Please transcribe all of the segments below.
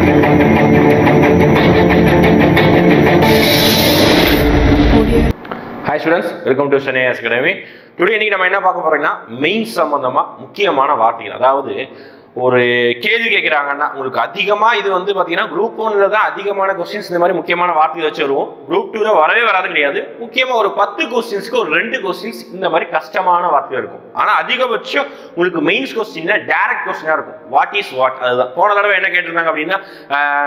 Hi students, welcome to Shanayas Academy. Today we will talk about main சம்பந்தமா முக்கியமான வார்த்தைகள். அதாவது ஒரு கேள்வி கேக்குறாங்கன்னா உங்களுக்கு அதிகமா இது வந்து பாத்தீங்கன்னா group 1ல தான் அதிகமான क्वेश्चंस இந்த மாதிரி முக்கியமான வார்த்தைகள் வச்சு வருவோம். group 2ல வரவே வராது கிடையாது. முக்கியமா ஒரு 10 क्वेश्चंसக்கு ஒரு 2 क्वेश्चंस இந்த மாதிரி கஷ்டமான வார்த்தைகள் இருக்கும். ஆனா அதிகபட்சம் உங்களுக்கு மெயின்ஸ் क्वेश्चनல டைரக்ட் क्वेश्चनா இருக்கும். வாட் இஸ் வாட் அதுதான். போன தடவை என்ன கேட்டிருந்தாங்க அப்படினா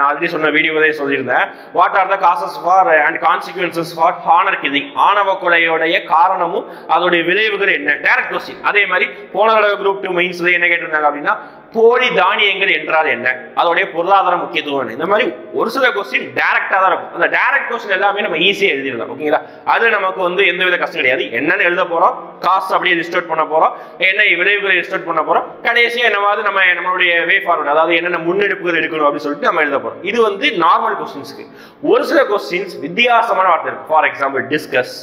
ஆல்ரெடி சொன்ன வீடியோவே சொல்லியிருந்தேன். What are the causes for and consequences for honour killing. ஆணவ கொலையோட காரணமும் அதோட விளைவுகள் என்ன? Direct question. அதே மாதிரி போன தடவை group 2 மெயின்ஸ்ல என்ன கேட்டிருந்தாங்க அப்படினா போலி தானியங்கள் என்றால் என்ன? அதோட பொருளாதார முக்கியத்துவம் என்ன? இந்த மாதிரி ஒரு சில क्वेश्चन டைரக்டா தான் இருக்கும். அந்த டைரக்ட் क्वेश्चन எல்லாமே நம்ம ஈஸியா எழுதிடலாம். ஓகேங்களா? அது நமக்கு வந்து எந்தவித கஷ்டம் கிடையாது. என்னன்னு எழுத போறோம், காசு அப்படியே லிஸ்ட் அவுட் பண்ண போறோம், என்ன விளைவுகளை லிஸ்ட் அவுட் பண்ண போறோம், கடைசியா என்னவாது நம்மளுடைய வே ஃபார்வர்ட், அதாவது என்னென்ன முன்னெடுப்புகள் எடுக்கணும் அப்படின்னு சொல்லிட்டு நம்ம எழுத போறோம். இது வந்து நார்மல் क्वेश्चंसக்கு. ஒரு சில क्वेश्चंस வித்தியாசமான வார்த்தை இருக்கு. For example discuss,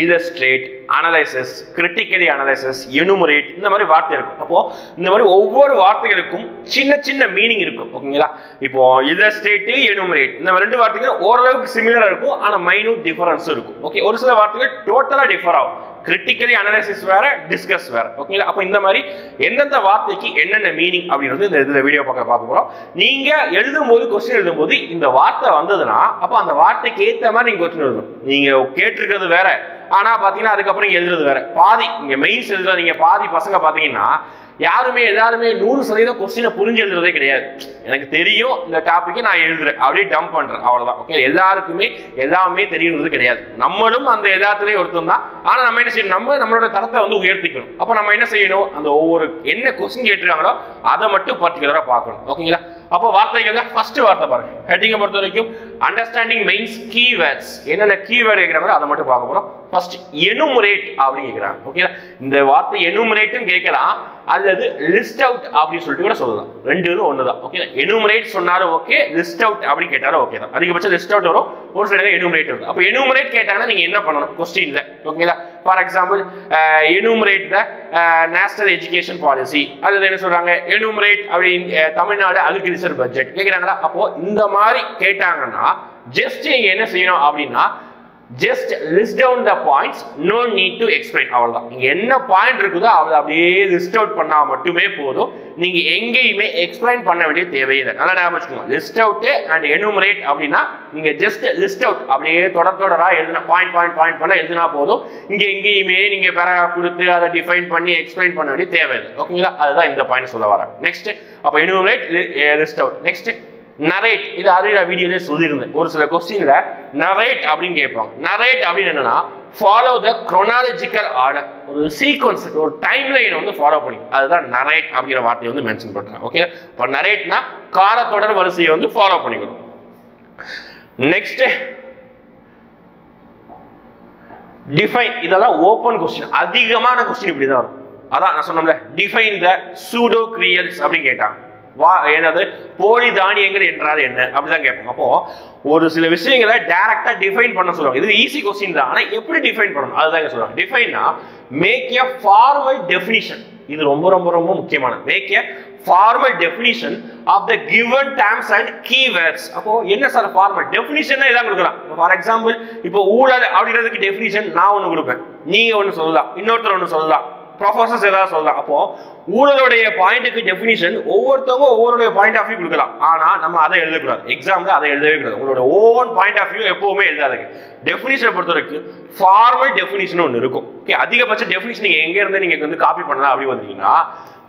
illustrate, analysis, critically analysis, enumerate இந்த மாதிரி வார்த்தை இருக்கும். அப்போ இந்த மாதிரி ஒவ்வொரு வார்த்தைகளுக்கும் சின்ன சின்ன மீனிங் இருக்கும். ஓகேங்களா? இப்போ illustrate, enumerate இந்த ரெண்டு வார்த்தைகள் ஓரளவுக்கு சிமிலரா இருக்கும். ஆனா மைனூட் டிஃபரன்ஸ் இருக்கும். ஓகே, ஒரு சில வார்த்தைகள் டோட்டலா டிஃபர் ஆகும். critically analysis வேற, discuss வேற. ஓகேங்களா? அப்ப இந்த மாதிரி எந்தெந்த வார்த்தைக்கு என்னென்ன மீனிங் அப்படிங்கிறது இந்த வீடியோ பார்க்க போறோம். நீங்க எழுதும்போது क्वेश्चन எழுதும்போது இந்த வார்த்தை வந்ததுன்னா அப்ப அந்த வார்த்தைக்கு ஏத்த மாதிரி நீங்க क्वेश्चन எழுதணும். நீங்க கேட்டிருக்கிறது வேற, ஆனா பாத்தீங்கன்னா அதுக்கப்புறம் எழுதுறது வேற. பாதி இங்க மெயின்ஸ் எழுதுற நீங்க பாதி பசங்க பாத்தீங்கன்னா யாருமே எல்லாருமே 100% क्वेश्चन புரிஞ்சு எழுதுறதே கிடையாது. எனக்கு தெரியும் இந்த டாபிக் நான் எழுதுறேன் அப்படியே டம்ப் பண்றேன், அவ்வளவுதான். ஓகே, எல்லாருக்குமே எல்லாமே தெரியுறது கிடையாது. நம்மளும் அந்த எல்லாத்துலயும் ஒருத்தம் தான். ஆனா நம்ம என்ன செய்யணும், நம்மளோட தரத்தை வந்து உயர்த்திக்கணும். அப்ப நம்ம என்ன செய்யணும், அந்த ஒவ்வொரு என்ன क्वेश्चन கேட்டிருக்காங்களோ அதை மட்டும் பர்டிகுலரா பார்க்கணும். ஓகேங்களா? அப்போ வார்த்தைகள் ஃபர்ஸ்ட் வார்த்தை பாருங்க. ஹெட்டிங்கை பொறுத்த வரைக்கும் அண்டர்ஸ்டாண்டிங் மெயின்ஸ் கீவேர்ட்ஸ். என்னென்ன கீவேர்ட் கேட்கறாங்களோ அதை மட்டும் பார்க்க போறோம். ஃபர்ஸ்ட் எனுமரேட் அப்படின்னு கேட்கறாங்க. ஓகே, இந்த வார்த்தை எனுமரேட்னு கேட்கலாம் அல்லது லிஸ்ட் அவுட் அப்படின்னு சொல்லிட்டு கூட சொல்லலாம். ரெண்டும் ஒண்ணுதான். ஓகே, எனுமரேட் சொன்னாலும் ஓகே, லிஸ்ட் அவுட் அப்படின்னு கேட்டாலும் ஓகே தான். அதிகபட்சம் லிஸ்ட் அவுட் வரும், ஒரு சில எனுமரேட் வரும். அப்போ எனுமரேட் கேட்டாங்கன்னா நீங்க என்ன பண்ணணும் கொஸ்டின்ல? ஓகேங்களா? For example enumerate the national education policy, அல்லது என்ன சொல்றாங்க எனுமரேட் அப்படின்னு தமிழ்நாடு அக்ரிகல்ச்சர் பட்ஜெட் கேட்கிறாங்களா? அப்போ இந்த மாதிரி கேட்டாங்கன்னா ஜஸ்ட் நீங்க என்ன செய்யணும் அப்படின்னா just list down the points, no need to explain. அவ்வளவுதான். நீங்க என்ன பாயிண்ட் இருக்குதோ அதை அப்படியே லிஸ்ட் அவுட் பண்ணா மட்டுமே போதும். நீங்க எங்கேயுமே எக்ஸ்பிளைன் பண்ண வேண்டிய தேவையில்லை. நல்லா ஞாபகம் வச்சுக்கோங்க. லிஸ்ட் அவுட் அண்ட் எனுமரேட் அப்படின்னா நீங்க ஜஸ்ட் லிஸ்ட் அவுட் அப்படியே தொடரா எழுதினா பாயிண்ட் பண்ண எழுதினா போதும். இங்க எங்கேயுமே நீங்க பேராகிராஃப் கொடுத்து அதை டிஃபைன் பண்ணி எக்ஸ்பிளைன் பண்ண வேண்டிய தேவையில்லை. ஓகேங்களா? அதுதான் இந்த பாயிண்ட் சொல்ல வரேன். நெக்ஸ்ட் அப்ப enumerate, list out. Next narrate. இது ஆல்ரெடி நான் வீடியோல சொல்லியிருந்தேன். ஒரு சில क्वेश्चनல நரேட் அப்படின்னு கேட்பாங்க. நரேட் அப்படின்னு என்னன்னா ஃபாலோ த chronological order, ஒரு சீக்வன்ஸ், ஒரு டைம் லைன் வந்து ஃபாலோ பண்ணி, அதுதான் நரேட் அப்படிங்கிற வார்த்தையை வந்து மென்ஷன் பண்றாங்க. ஓகே, இப்போ நரேட்னா காலத்தொடர் வரிசையை வந்து ஃபாலோ பண்ணிக்கணும். Next define. இதெல்லாம் ஓபன் क्वेश्चन. அதிகமான क्वेश्चन இப்படி தான் வரும். அதான் நான் சொன்னேன்ல, டிஃபைன் த சூடோ கிரியல்ஸ் அப்படின்னு கேட்டாங்க. என்னது போலி தானியங்கள் என்றால் என்ன அப்படிதான் கேட்பாங்க. அப்போ ஒரு சில விஷயங்களை டைரக்டா டிஃபைன் பண்ண சொல்லுவாங்க. இது ஈஸி क्वेश्चन தான், ஆனா எப்படி டிஃபைன் பண்ணணும் அதுதான் சொல்லுவாங்க. டிஃபைன்னா மேக் எ ஃபார்மல் டெஃபினிஷன். இது ரொம்ப ரொம்ப ரொம்ப முக்கியமான. Make a formal definition of the given terms and keywords. அப்போ என்ன சார் ஃபார்மல் டெஃபினிஷன் இதான் கொடுக்கலாம். ஃபார் எக்ஸாம்பிள் இப்போ ஊழல் அப்படிங்கிறதுக்கு டெஃபினிஷன் நான் ஒன்று கொடுப்பேன், நீங்க ஒன்று சொல்லலாம், இன்னொருத்தர் ஒன்று சொல்லலாம், ப்ரொஃபசர்ஸ் ஏதாவது சொல்லலாம். அப்போ ஊழலுடைய பாயிண்ட்டுக்கு டெஃபினிஷன் ஒவ்வொருத்தவங்க ஒவ்வொருடைய பாயிண்ட் ஆஃப் வியூ கொடுக்கலாம். ஆனா நம்ம அதை எழுதக்கூடாது. எக்ஸாம்ல அதை எழுதவே கூடாது. உங்களோட ஓன் பாயிண்ட் ஆஃப் வியூ எப்பவுமே எழுதாதுங்க. டெஃபினிஷனை பொறுத்த வரைக்கும் ஃபார்மல் டெஃபினிஷன் ஒன்று இருக்கும். ஓகே, அதிகபட்ச டெஃபினிஷன் நீங்க எங்க இருந்து நீங்க வந்து காப்பி பண்ணலாம் அப்படி வந்தீங்கன்னா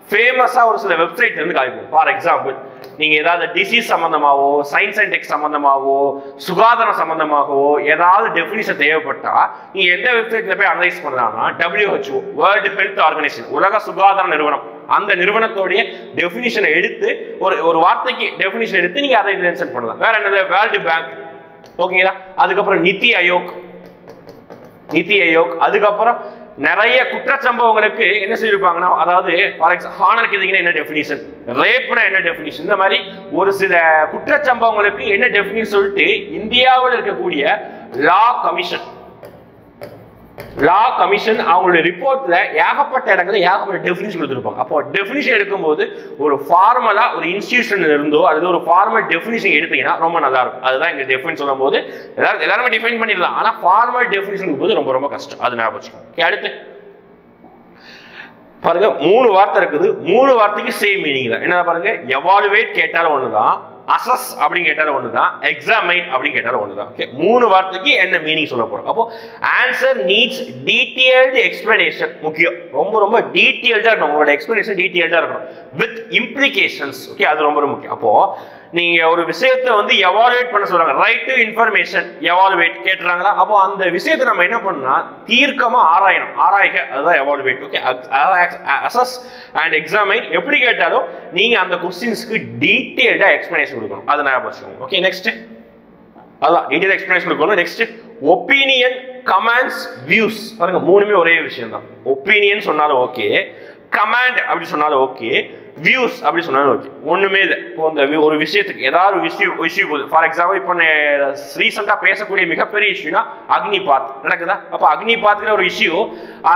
ஃபேமஸா ஒரு சில வெப்சைட்ல இருந்து காப்பி பண்ணுங்க. ஃபார் எக்ஸாம்பிள் நீங்க ஏதாவது டிசீஸ் சம்பந்தமாவோ, சயின்ஸ் அண்ட் டெக் சம்பந்தமாகவோ, சுகாதாரம் சம்பந்தமாகவோ ஏதாவது டெஃபினிஷன் தேவைப்பட்டா நீங்க எந்த வெப்சைட்ல போய் அனலைஸ் பண்ணலாம்னா WHO, வேர்ல்டு ஹெல்த் ஆர்கனைசேஷன், உலக சுகாதார நிறுவனம், அந்த நிறுவனத்தோடைய டெஃபினிஷனை எடுத்து ஒரு வார்த்தைக்கு டெஃபினிஷன் எடுத்து நீங்க அதை மென்ஷன் பண்ணலாம். வேற என்னது வேர்ல்டு பேங்க். ஓகேங்களா? அதுக்கப்புறம் நிதி ஆயோக். அதுக்கப்புறம் நிறைய குற்றச்சம்பவங்களுக்கு என்ன செய்திருப்பாங்கன்னா, அதாவது ஃபார் எக்ஸாம்பிள் ஹானர் கில்லிங்னா என்ன டெஃபினிஷன், ரேப்னா என்ன டெஃபினிஷன், இந்த மாதிரி ஒரு சில குற்றச்சம்பவங்களுக்கு என்ன டெஃபினிஷன் சொல்லிட்டு இந்தியாவில் இருக்கக்கூடிய லா கமிஷன் லா கமிஷன் அவங்களுடைய ரிப்போர்ட்ல ஏகப்பட்ட இடங்கள்ல ஏகப்பட்ட டெஃபினிஷன் கொடுத்துருப்பாங்க. அப்போ டெஃபினிஷன் எடுக்கும்போது ஒரு ஃபார்மலா ஒரு இன்ஸ்டிடியூஷன் இருந்தோ அல்லது ஒரு ஃபார்மல் டெஃபினிஷன் எடுத்தீங்கன்னா ரொம்ப நல்லா இருக்கும். அதுதான் இங்க டெஃபினிஷன் சொல்லும் போது எல்லாருமே டிஃபைன் பண்ணிடலாம். ஆனா ஃபார்மல் டெஃபினிஷன் போது ரொம்ப ரொம்ப கஷ்டம். அது ஞாபகம் வச்சுக்கோங்க. அடுத்து பாருங்க 3 வார்த்தை இருக்குது. 3 வார்த்தைக்கு சேம் மீனிங் தான். என்ன பாருங்க, எவாலுவேட் கேட்டாலும் ஒண்ணுதான், அசஸ் அப்படின்னு கேட்டாலும் ஒண்ணுதான், எக்ஸாமைன் அப்படின்னு கேட்டாலும் ஒண்ணுதான். ஓகே, 3 வார்த்தைக்கு என்ன மீனிங் சொல்ல போறோம். அப்போ ஆன்சர் நீட்ஸ் டீடைல்டு எக்ஸ்பிளனேஷன். முக்கியம், ரொம்ப ரொம்ப டீடைல்டா இருக்கணும். உங்களோட எக்ஸ்பிளனேஷன் டீடைல்டா இருக்கணும் வித் இம்ப்ளிகேஷன்ஸ். ஓகே, அது ரொம்ப முக்கியம். அப்போ நீங்க ஒரு விஷயத்தை வந்து எவாலுவேட் பண்ண சொல்றாங்க, ரைட் டு இன்ஃபர்மேஷன் எவாலுவேட் கேட்டுறாங்களா, அப்போ அந்த விஷயத்தை நம்ம என்ன பண்ணா தீர்க்கமா ஆராயணும். ஆராய்க, அதுதான் evaluate. Okay, assess and examine எப்படி கேட்டாலும் நீங்க அந்த क्वेश्चंसக்கு டீடைல்டா எக்ஸ்பிளனேஷன் கொடுக்கணும். அதை ஞாபகம் வச்சுக்கோங்க. ஓகே, நெக்ஸ்ட் அதான் டீடைல் எக்ஸ்பிளனேஷன் கொடுக்கணும். Next opinion, comments, views. பாருங்க, மூணுமே ஒரே விஷயம் தான். ஒப்பீனியன் சொன்னாலும் ஓகே, கமாண்ட் அப்படி சொன்னாலும் ஓகே, வியூஸ் அப்படி சொன்னாலும் ஓகே. ஒண்ணுமே இல்லை. இப்போ இந்த ஒரு விஷயத்துக்கு ஏதாவது இஷ்யூ போகுது. ஃபார் எக்ஸாம்பிள் இப்போ ரீசெண்டா பேசக்கூடிய மிகப்பெரிய இஷ்யூனா அக்னிபாத் நடக்குதா. அப்ப அக்னிபாத்ங்கிற ஒரு இஷ்யூ,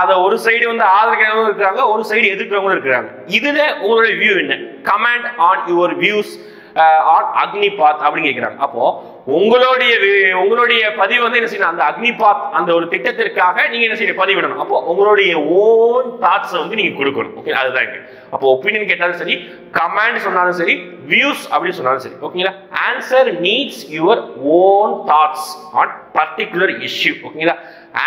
அதை ஒரு சைடு வந்து ஆதரிக்கிறவங்க இருக்கிறாங்க, ஒரு சைடு எதிர்க்கிறவங்க இருக்கிறாங்க. இதுல உங்களுடைய வியூ என்ன? Comment on your views on Agnipath அப்படின்னு கேட்கிறாங்க. அப்போ உங்களுடைய பதிவு வந்து என்ன செய்யணும், அந்த அக்னிபாத் அந்த ஒரு திட்டத்திற்காக நீங்க என்ன செய்யணும், பதிவிடணும். அப்போ உங்களுடைய ஓன் தாட்ஸ் வந்து நீங்க கொடுக்கணும். ஓகே, அதுதான் இங்க. அப்போ ஒப்பீனியன் கேட்டாலும் சரி, கமெண்ட் சொன்னாலும் சரி, வியூஸ் அப்படின்னு சொன்னாலும் சரி. ஓகேங்களா, answer needs your own thoughts on particular issue. ஓகேங்களா,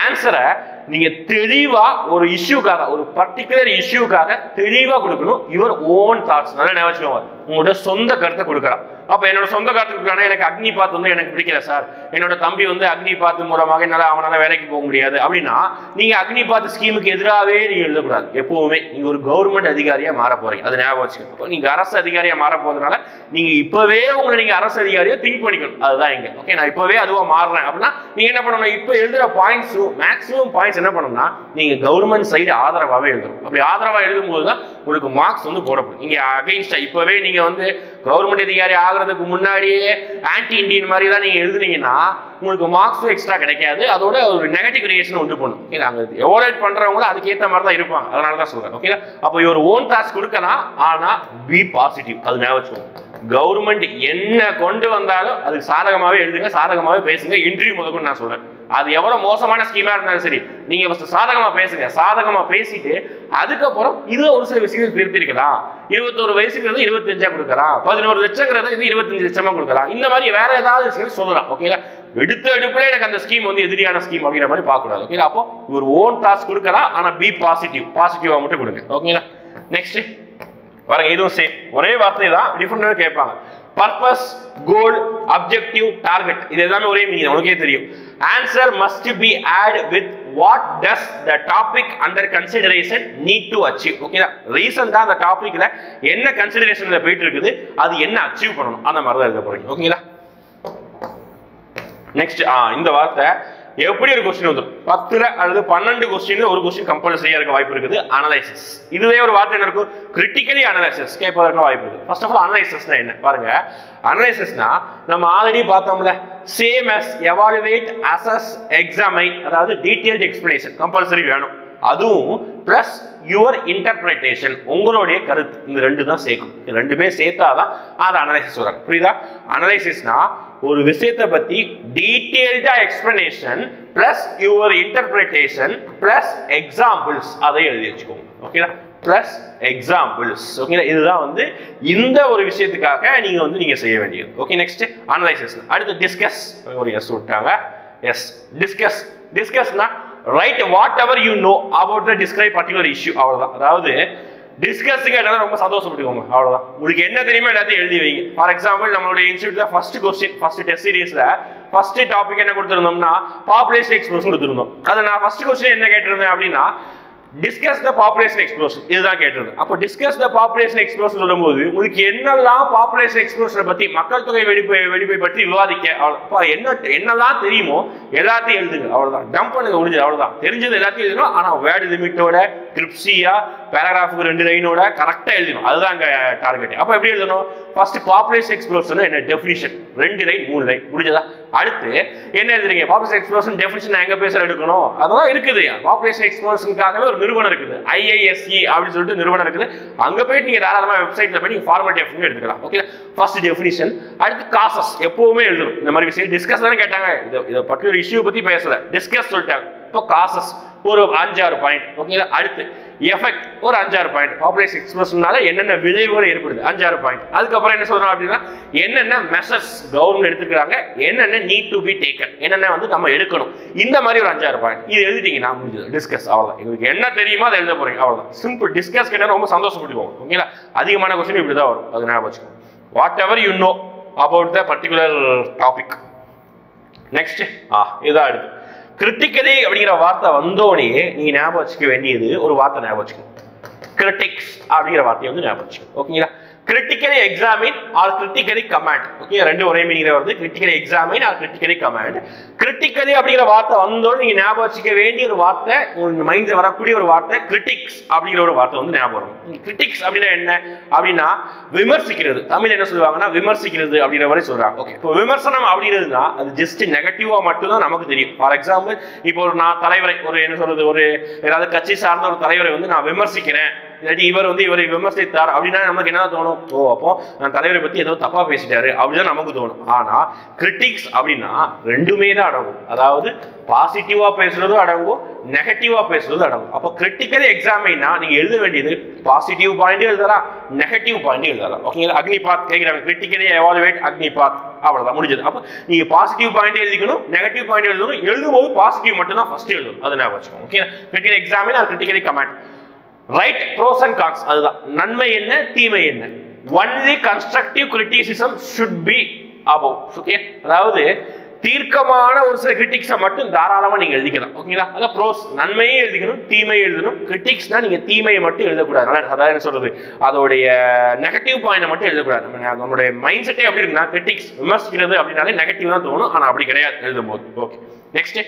ஆன்சரை நீங்க தெளிவா ஒரு இஷ்யூக்காக, ஒரு பர்டிகுலர் இஷ்யூக்காக தெளிவா கொடுக்கணும். Your own thoughts. நல்லா ஞாபகம், உங்களோட சொந்த கருத்தை கொடுக்கலாம். அப்ப என்னோட சொந்த கருத்து கொடுக்கணும். எனக்கு அக்னிபாத் வந்து எனக்கு பிடிக்கல சார், என்னோட தம்பி வந்து அக்னிபாத் மூலமாக என்னால அவனால வேலைக்கு போக முடியாது அப்படின்னா நீங்க அக்னிபாத் ஸ்கீமுக்கு எதிராகவே நீங்க எழுதக்கூடாது. எப்பவுமே நீங்க ஒரு கவர்மெண்ட் அதிகாரியா மாற போறீங்க. அதை ஞாபகம் வச்சுக்கணும். நீங்க அரசு அதிகாரியா மாற போறதுனால நீங்க இப்பவே உங்களை நீங்க அரசு அதிகாரியா திங்க் பண்ணிக்கணும். அதுதான் இங்க. ஓகே, நான் இப்பவே அதுவா மாறுறேன் அப்படின்னா நீங்க என்ன பண்ணணும், இப்ப எழுதுற பாயிண்ட்ஸ் மேக்ஸிமம் பாயிண்ட்ஸ் என்ன பண்ணணும்னா நீங்க கவர்மெண்ட் சைடு ஆதரவாவே எழுதணும். அப்படி ஆதரவா எழுதும் போதுதான் உங்களுக்கு மார்க்ஸ் வந்து போடப்படும். நீங்க அகைன்ஸ்டா இப்பவே நீங்க வந்து கவர்மெண்ட் அதிகாரி ஆகிறதுக்கு முன்னாடியே ஆன்டி இண்டியன் மாதிரி தான் நீங்க எழுதுனீங்கன்னா உங்களுக்கு மார்க்ஸ் எக்ஸ்ட்ரா கிடைக்காது. அதோட ஒரு நெகட்டிவ் ரியாக்ஷன் உண்டு பண்ணும். ஓகே, அங்க எவாலுவேட் பண்றவங்க அதுக்கேற்ற மாதிரி தான் இருப்பாங்க. அதனால தான் சொல்றேன். ஓகே, அப்போ ஒரு ஓன் டாஸ்க் கொடுக்கலாம், ஆனா பி பாசிட்டிவ். அது ஞாபகம் வச்சுக்கோங்க. கவர்மெண்ட் என்ன கொண்டு வந்தாலும் அதுக்கு சாதகமாவே எழுதுங்க, சாதகமாவே பேசுங்க. இன்டர்வியூ முதற்கொண்டு நான் சொல்றேன், அது எவ்வளவு மோசமான ஸ்கீமா இருந்தாலும் சரி, நீங்க ஃபர்ஸ்ட் சாதகமா பேசுங்க. சாதகமா பேசிட்டு அதுக்கப்புறம் இது ஒரு சில விஷயங்கள் திருத்திருக்கலாம். 21 வயசுங்கிறது 25 கொடுக்கலாம், 11 லட்சங்கிறது 25 லட்சமா கொடுக்கலாம். இந்த மாதிரி வேற ஏதாவது விஷயம் சொல்லலாம். ஓகேங்களா, எடுத்த எடுப்புல எனக்கு அந்த ஸ்கீம் வந்து எதிரியான ஸ்கீம் அப்படிங்கிற மாதிரி பார்க்க கூடாது. ஓகே, அப்போ ஒரு ஓன் டாஸ்க் கொடுக்கலாம், ஆனா பி பாசிட்டிவ். பாசிட்டிவா மட்டும் கொடுங்க. ஓகேங்களா, நெக்ஸ்ட் பாருங்க, இதுவும் சேம் ஒரே வார்த்தை தான், டிஃபரெண்டா கேட்பாங்க. பர்பஸ், கோல், அப்ஜெக்டிவ், டார்கெட், இது எல்லாமே ஒரே மீனிங். உங்களுக்கே தெரியும். Answer must be at with what does the topic under consideration need to achieve. ஓகேங்களா, ரீசன்டா அந்த டாபிக்ல என்ன கன்சிடரேஷன்ல போயிட்டு இருக்குது, அது என்ன அச்சீவ் பண்ணணும், அந்த மாதிரி தான் எழுத போறீங்க. ஓகேங்களா, நெக்ஸ்ட் இந்த வார்த்தை எப்படி ஒரு கொஸ்டின் வந்துடும், 10 அல்லது 12 கொஸ்டின் ஒரு கொஸ்டின் கம்பல்சரியா இருக்க வாய்ப்பு இருக்குது. அனலைசிஸ், இதுவே ஒரு வார்த்தை என்ன இருக்கும், கிரிட்டிக்கலி அனலைசிஸ் கேட்பதற்கு வாய்ப்பு இருக்கு. ஃபர்ஸ்ட் ஆஃப் ஆல் அனலைசிஸ்னா என்ன பாருங்க. அனலைசிஸ்னா நம்ம ஆல்ரெடி பார்த்தோம்ல, same as evaluate, assess, examine, அதாவது டீடைல்டு எக்ஸ்பிளனேஷன் கம்பல்சரி வேணும். அதுவும் பிளஸ் யுவர் இன்டர்பிரேஷன், உங்களுடைய கருத்து. இந்த ரெண்டு தான் சேர்க்கும். இந்த ரெண்டுமே சேர்த்தாதான் அது அனலைசிஸ் வரும். புரியுதா? அனலைசிஸ்னா ஒரு விஷயத்தை பத்தி டீடைல்டா explanation plus your interpretation plus examples, அதை எழுதி வச்சுக்கோங்க. ஓகேங்களா, பிளஸ் எக்ஸாம்பிள்ஸ். ஓகேங்களா, இதுதான் வந்து இந்த ஒரு விஷயத்துக்காக நீங்க செய்ய வேண்டியது. Okay, next analysis. அடுத்து டிஸ்கஸ். ஒரு எஸ் விட்டாங்க. S, discuss. டிஸ்கஸ்னா write whatever you know about the describe particular issue. அவ்வளவுதான். அதாவது டிஸ்கஸ்க்கு எல்லாம் ரொம்ப சந்தோஷப்பட்டுக்கோங்க. அவ்வளவுதான். உங்களுக்கு என்ன தெரியுமோ எல்லாத்தையும் எழுதி வைங்க. ஃபார் எக்ஸாம்பிள் நம்மளுடைய இன்ஸ்டியூட்ல ஃபர்ஸ்ட் கொஸ்டின், ஃபர்ஸ்ட் டெஸ்ட் சீரீஸ்ல ஃபர்ஸ்ட் டாபிக் என்ன கொடுத்திருந்தோம்னா பாப்புலேஷன் எக்ஸ்ப்ளோஷன் கொடுத்திருந்தோம். அதை நான் ஃபர்ஸ்ட் கொஸ்டின் என்ன கேட்டிருந்தேன் அப்படின்னா டிஸ்கஸ் த பாப்புலேஷன் எக்ஸ்ப்ளோஷன், இதுதான் கேட்டிருந்தேன். அப்போ டிஸ்கஸ் த பாப்புலேஷன் எக்ஸ்ப்ளோஷன் சொல்லும்போது உங்களுக்கு என்னெல்லாம் பாப்புலேஷன் எக்ஸ்ப்ளோஷனை பத்தி, மக்கள் தொகை வெடிப்பை பற்றி விவாதிக்க என்னெல்லாம் தெரியுமோ எல்லாத்தையும் எழுதுங்க. அவ்வளவுதான். டம்ப் பண்ணுங்க, முடிஞ்சது. அவ்வளவுதான். தெரிஞ்சது எல்லாத்தையும் எழுதணும். ஆனா வேர்டு லிமிட்டோட கிரிப்சியா பேராகிராஃபுக்கு 2 லைனோட கரெக்டா எழுதணும். அதுதான் அங்க டார்கெட். அப்ப எப்படி எழுதணும்? ஃபர்ஸ்ட் பாப்புலேஷன் எக்ஸ்ப்ளோஷன் என்ன டெஃபினிஷன் 2 லைன் 3 லைன் முடிஞ்சதா? அடுத்து என்ன எழுதுறீங்க? பாப்புலேஷன் எக்ஸ்ப்ளோஷன் டெஃபினிஷன் எங்க பேச எடுக்கணும்? அதெல்லாம் இருக்குது. பாப்புலேஷன் எக்ஸ்ப்ளோஷனுக்காகவே ஒரு நிறுவனம் இருக்குது, IISE அப்படின்னு சொல்லிட்டு நிறுவனம் இருக்குது. அங்க போயிட்டு நீங்க தாராளமா வெப்சைட்ல போய் நீங்க ஃபார்மல் டெஃபினிஷன் எடுத்துக்கலாம். Okay, first definition. அடுத்து காசஸ் எப்பவுமே எழுதணும். இந்த மாதிரி விஷயம் டிஸ்கஸ் தானே கேட்டாங்க. இதை பற்றி ஒரு இஷ்யூ பத்தி பேசல, டிஸ்கஸ் சொல்லிட்டாங்க. இப்போ காசஸ் ஒரு 5-6 பாயிண்ட். ஓகேங்களா? அடுத்து எஃபெக்ட் ஒரு 5-6 பாயிண்ட். பாப்புலேஷன் எக்ஸ்ப்ளோஷனால என்னென்ன விளைவுகள் ஏற்படுது 5-6 பாயிண்ட். அதுக்கப்புறம் என்ன சொல்றோம் அப்படின்னா என்னென்ன மெஷர்ஸ் கவர்மெண்ட் எடுத்துக்கிறாங்க, என்னென்ன நீட் டு பி டேக்கன், என்னென்ன வந்து நம்ம எடுக்கணும். இந்த மாதிரி ஒரு 5-6 பாயிண்ட். இது எழுதிட்டீங்கன்னா முடிஞ்சது டிஸ்கஸ். அவ்வளவுதான். உங்களுக்கு என்ன தெரியுமோ அதை எழுத போறீங்க. அவ்வளவுதான். சிம்பிள். டிஸ்கஸ் கேட்டா ரொம்ப சந்தோஷப்படுவோம். ஓகேங்களா? அதிகமான கொஸ்டின் இப்படிதான் வரும். அது ஞாபகம் வச்சுக்கோங்க. What ever you know about the particular topic. Next இதான் அடுத்து கிரிட்டிக்கலி அப்படிங்கிற வார்த்தை வந்தோடனே நீங்க ஞாபகம் வச்சுக்க வேண்டியது ஒரு வார்த்தை ஞாபகம் வச்சுக்கணும். கிரிட்டிக்ஸ் அப்படிங்கிற வார்த்தையை வந்து ஞாபகம் வச்சுக்கணும். ஓகேங்களா? Critically examine or critically comment. Okay, 2 ஒரே மீனிங்ல வருது. Critically examine or critically comment. Critically அப்படிங்கிற வார்த்தை வந்தோடனே நீங்க ஞாபகம் வச்சுக்க வேண்டிய ஒரு வார்த்தை, உங்க மைண்ட்ல வரக்கூடிய ஒரு வார்த்தை கிரிட்டிக்ஸ் அப்படிங்கிற ஒரு வார்த்தை வந்து ஞாபகம் வரும். கிரிட்டிக்ஸ் அப்படின்னா என்ன அப்படின்னா விமர்சிக்கிறது. தமிழ் என்ன சொல்லுவாங்கன்னா விமர்சிக்கிறது அப்படிங்கிற மாதிரி சொல்றாங்க. ஓகே, இப்போ விமர்சனம் அப்படிங்கிறதுனா அது ஜஸ்ட் நெகட்டிவா மட்டும் தான் நமக்கு தெரியும். ஃபார் எக்ஸாம்பிள், இப்போ ஒரு நான் தலைவரை ஒரு என்ன சொல்றது ஒரு ஏதாவது கட்சி சார்ந்த ஒரு தலைவரை வந்து நான் விமர்சிக்கிறேன், இல்லாட்டி இவர் வந்து இவரை விமர்சித்தார் அப்படின்னா நமக்கு என்ன தோணும்? ஓ, அப்போ நான் தலைவரை பத்தி ஏதோ தப்பா பேசிட்டாரு அப்படிதான் நமக்கு தோணும். ஆனா கிரிட்டிக்ஸ் அப்படின்னா 2மே தான் அடங்கும். அதாவது பாசிட்டிவா பேசுறதும் அடங்கும், நெகட்டிவா பேசுறதும் அடங்கும். அப்போ கிரிட்டிக்கலி எக்ஸாமினா நீங்க எழுத வேண்டியது பாசிட்டிவ் பாயிண்ட் எழுதலாம், நெகட்டிவ் பாயிண்ட் எழுதலாம். ஓகேங்களா? அக்னிபாத் கேட்கிறாங்க, கிரிட்டிக்கலி எவாலுவேட் அக்னிபாத், அவ்வளவுதான் முடிஞ்சது. அப்போ நீங்க பாசிட்டிவ் பாயிண்ட் எழுதிக்கணும், நெகட்டிவ் பாயிண்ட் எழுதணும். எழுதும்போது பாசிட்டிவ் மட்டும் தான் ஃபர்ஸ்ட் எழுதணும். அதை ஞாபகம் வச்சுக்கோங்க. Okay, critically examine or critically comment. Write pros and cons, அதுதான் நன்மை என்ன தீமை என்ன. Only constructive criticism should be above. Okay, அதாவது தீர்க்கமான ஒரு சில கிரிட்டிக்ஸை மட்டும் தாராளமா நீங்க எழுதிக்கலாம். ஓகேங்களா? அதான் ப்ரோஸ் நன்மையை எழுதிக்கணும், தீமையை எழுதணும். கிரிட்டிக்ஸ்னா நீங்க தீமையை மட்டும் எழுதக்கூடாது. அதாவது என்ன சொல்றது, அதோடைய நெகட்டிவ் பாயிண்ட் மட்டும் எழுதக்கூடாது. நம்மளுடைய மைண்ட் செட்டே அப்படி இருக்குன்னா கிரிட்டிக்ஸ் விமர்சிக்கிறது அப்படின்னாலே நெகட்டிவ் தான் தோணும். ஆனா அப்படி கிடையாது எழுதும் போது. Okay, next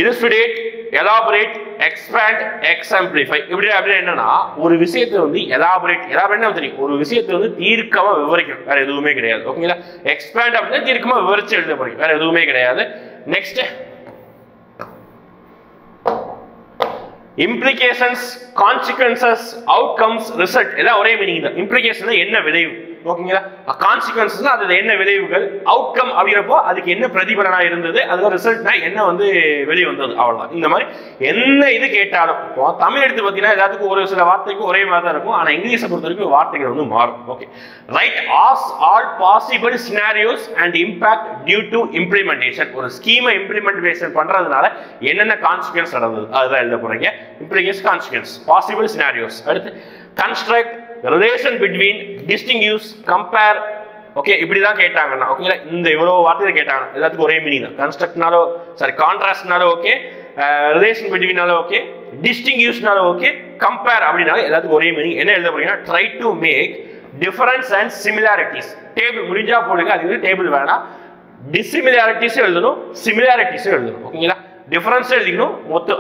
illustrate, elaborate, expand, exemplify. இப்படி அப்படின்னா என்னன்னா ஒரு விஷயத்தை வந்து elaborate தெரியும், ஒரு விஷயத்தை வந்து தீர்க்கமா விவரிக்கணும், வேற எதுவுமே கிடையாது. ஓகேங்களா? expand அப்படின்னா தீர்க்கமா விவரிச்சு எழுத போறீங்க, வேற எதுவுமே கிடையாது. Next implications, consequences, outcomes, result எல்லாம் ஒரே மீனிங் தான். implication என்ன விளைவு, ஓகேங்களா? கான்சிக்வன்சஸ் அது என்ன விளைவுகள், அவுட்கம் அப்படிங்கிறப்போ அதுக்கு என்ன பிரதிபலனா இருந்தது, அதுக்கு ரிசல்ட்னா என்ன வந்து வெளியே வந்தது, அவ்வளவுதான். இந்த மாதிரி என்ன இது கேட்டாலும் தமிழ் எடுத்து பார்த்தீங்கன்னா எல்லாத்துக்கும் ஒரு சில வார்த்தைக்கு ஒரே மாதிரி தான் இருக்கும். ஆனா இங்கிலீஷை பொறுத்த வரைக்கும் வார்த்தைகள் வந்து மாறும். Okay, write all possible scenarios and impact due to implementation. ஒரு ஸ்கீமை இம்ப்ளிமெண்டேஷன் பண்றதுனால என்னென்ன கான்சிக்வன்ஸ் நடந்தது அதுதான் எழுத போறீங்க. Implication, consequence, possible scenarios. அடுத்து construct, relation between, distinguish, compare. Okay, இப்படிதான் கேட்டாங்கன்னா ஓகேங்களா? இந்த இவ்வளவு வார்த்தை கேட்டாங்க எல்லாத்துக்கும் ஒரே மீனிங் தான். கன்ஸ்ட்ரக்ட்னாலோ சாரி கான்ட்ராஸ்ட்னாலோ ஓகே, ரிலேஷன் பிட்வீனாலும் ஓகே, டிஸ்டிங்யூஷ்னாலும் ஓகே, கம்பேர் அப்படின்னாலும் எல்லாத்துக்கும் ஒரே மீனிங். என்ன எழுத போறீங்கன்னா try to make difference and similarities. Table முடிஞ்சா போடுங்க, அதுக்கு டேபிள் வேணாம். டிசிமிலாரிட்டிஸும் எழுதணும், சிமிலாரிட்டிஸும் எழுதணும். ஓகேங்களா? டிஃபரன்ஸ் எழுதிக்கணும்,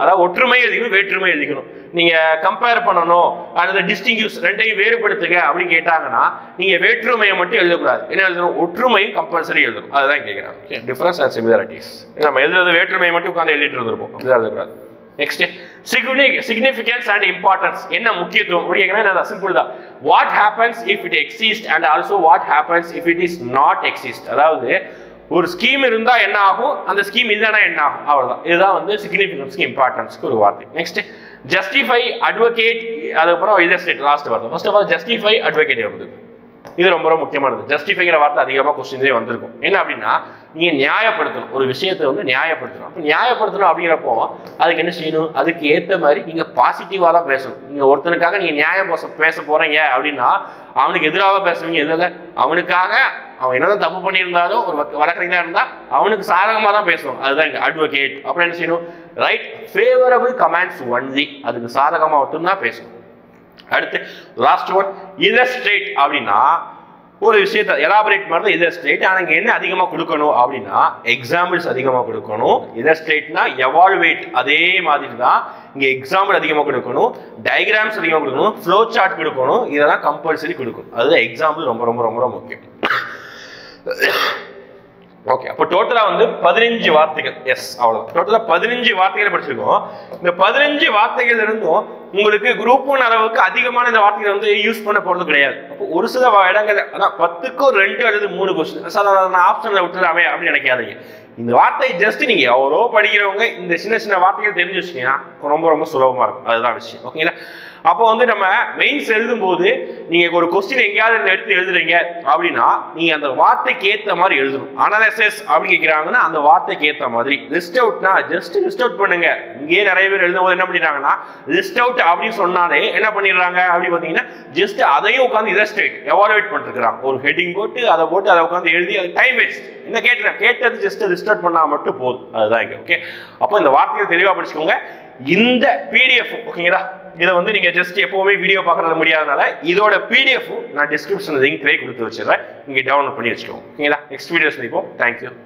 அதாவது ஒற்றுமை எழுதிக்கணும், வேற்றுமை எழுதிக்கணும். நீங்க கம்பேர் பண்ணணும் அல்லது டிஸ்டிங்யூஷ் ரெண்டையும் வேறுபடுத்துங்க அப்படின்னு கேட்டாங்கன்னா நீங்க வேற்றுமையை மட்டும் எழுதக்கூடாது. என்ன எழுதணும்? ஒற்றுமையும் கம்பல்சரி எழுதணும். அதுதான் கேட்கிறாங்க. Difference and similarities. நம்ம எழுதுறது வேற்றுமையை மட்டும் உட்காந்து எழுதிட்டு இருந்திருப்போம், அப்படிதான் எழுதக்கூடாது. Next significance and importance. என்ன முக்கியத்துவம் அப்படி கேட்கறேன், சிம்பிள் தான். What happens if it exist and also what happens if it is not exist. அதாவது ஒரு ஸ்கீம் இருந்தா என்ன ஆகும், அந்த ஸ்கீம் இல்லைன்னா என்ன ஆகும், அவ்வளவுதான். இதுதான் வந்து சிக்னிஃபிகன்ஸ்க்கு இம்பார்ட்டன்ஸ்க்கு ஒரு வார்த்தை. நெக்ஸ்ட் ஜஸ்டிஃபை, அட்வொகேட், அதுக்கப்புறம் இல்லஸ்ட்ரேட் லாஸ்ட் வார்த்தை. First of all justify, advocate வருது. இது ரொம்ப ரொம்ப முக்கியமானது. ஜஸ்டிஃபைங்கிற வார்த்தை அதிகமாக கொஸ்டின்ஸே வந்திருக்கும். என்ன அப்படின்னா நீங்க நியாயப்படுத்தணும், ஒரு விஷயத்தை வந்து நியாயப்படுத்தணும். அப்போ நியாயப்படுத்தணும் அப்படிங்கிறப்போ அதுக்கு என்ன செய்யணும், அதுக்கு ஏற்ற மாதிரி நீங்க பாசிட்டிவா தான் பேசணும். நீங்க ஒருத்தனுக்காக நீங்க நியாயம் பேச போறீங்க அப்படின்னா அவனுக்கு எதிராக பேசுவீங்க. எதில் அவனுக்காக அவன் என்னதான் தப்பு பண்ணியிருந்தாலும் ஒரு வழக்கறிஞராக இருந்தா அவனுக்கு சாதகமாக தான் பேசணும். அதுதான் இங்க அட்வொகேட். அப்புறம் என்ன செய்யணும், ரைட் ஃபேவரபிள் கமெண்ட்ஸ் ஒன்லி, அதுக்கு சாதகமாக மட்டும்தான் பேசணும். அடுத்து லாஸ்ட் ஒன் இல்லஸ்ட்ரேட் அப்படின்னா ஒரு விஷயத்தை எலாபரேட் பண்ணுறது இதர் ஸ்டேட். ஆனால் இங்கே என்ன அதிகமாக கொடுக்கணும் அப்படின்னா எக்ஸாம்பிள்ஸ் அதிகமாக கொடுக்கணும். இதர் ஸ்டேட்னா எவால்வேட், அதே மாதிரி தான் இங்கே எக்ஸாம்பிள் அதிகமாக கொடுக்கணும், டயக்ராம்ஸ் அதிகமாக கொடுக்கணும், ஃப்ளோ சார்ட் கொடுக்கணும். இதெல்லாம் கம்பல்சரி கொடுக்கணும். அதுதான் எக்ஸாம்பிள் ரொம்ப ரொம்ப ரொம்ப ரொம்ப முக்கியம். ஓகே, அப்போ டோட்டலா வந்து 15 வார்த்தைகள். எஸ், அவ்வளவுதான். டோட்டலா 15 வார்த்தைகள் படிச்சிருக்கோம். இந்த 15 வார்த்தைகள் இருந்தும் உங்களுக்கு குரூப் 1 அளவுக்கு அதிகமான இந்த வார்த்தைகள் வந்து யூஸ் பண்ண போறது கிடையாது. அப்போ ஒரு சில இடங்கள், அதான் 10க்கு 2 அல்லது 3 கொஸ்டின் சாதாரண ஆப்ஷன்ல விட்டுலாமே அப்படின்னு நினைக்காதீங்க. இந்த வார்த்தை ஜஸ்ட் நீங்க எவ்வளோ படிக்கிறவங்க இந்த சின்ன சின்ன வார்த்தைகள் தெரிஞ்சு வச்சீங்கன்னா ரொம்ப ரொம்ப சுலபமா இருக்கும். அதுதான் விஷயம். ஓகேங்களா? அப்போ வந்து நம்ம மெயின்ஸ் எழுதும் போது நீங்க ஒரு கொஸ்டின் எங்கேயாவது எடுத்து எழுதுறீங்க அப்படின்னா நீங்க அந்த வார்த்தைக்கு ஏற்ற மாதிரி எழுதணும். அனாலிசிஸ் அப்படி கேட்கிறாங்கன்னா அந்த வார்த்தைக்கு ஏற்ற மாதிரி. லிஸ்ட் அவுட்னா ஜஸ்ட் லிஸ்ட் அவுட் பண்ணுங்க. இங்கேயே நிறைய பேர் எழுதும் போது என்ன பண்ணிடுறாங்கன்னா லிஸ்ட் அவுட் அப்படின்னு சொன்னாலே என்ன பண்ணிடுறாங்க அப்படி பார்த்தீங்கன்னா ஜஸ்ட் அதையும் உட்காந்து இல்லஸ்ட்ரேட் எவாலுவேட் பண்ணிருக்கிறாங்க. ஒரு ஹெட்டிங் போட்டு அதை உட்காந்து எழுதி அது டைம் வேஸ்ட். என்ன கேட்டது ஜஸ்ட் லிஸ்ட் அவுட் பண்ணா மட்டும் போதும். அதுதான் இங்க. ஓகே, அப்போ இந்த வார்த்தையை தெளிவா படிச்சுக்கோங்க. இந்த பிடிஎஃப் ஓகேங்களா, இதை வந்து நீங்க ஜஸ்ட் எப்பவுமே வீடியோ பார்க்கறது முடியாதனால இதோட பிடிஎஃப் நான் டிஸ்கிரிப்ஷன் லிங்க் கொடுத்து வச்சிருக்கேன். நீங்க டவுன்லோட் பண்ணி வச்சுக்கோங்க. ஓகேங்களா? நெக்ஸ்ட் வீடியோஸ் சந்திப்போம். தேங்க்யூ.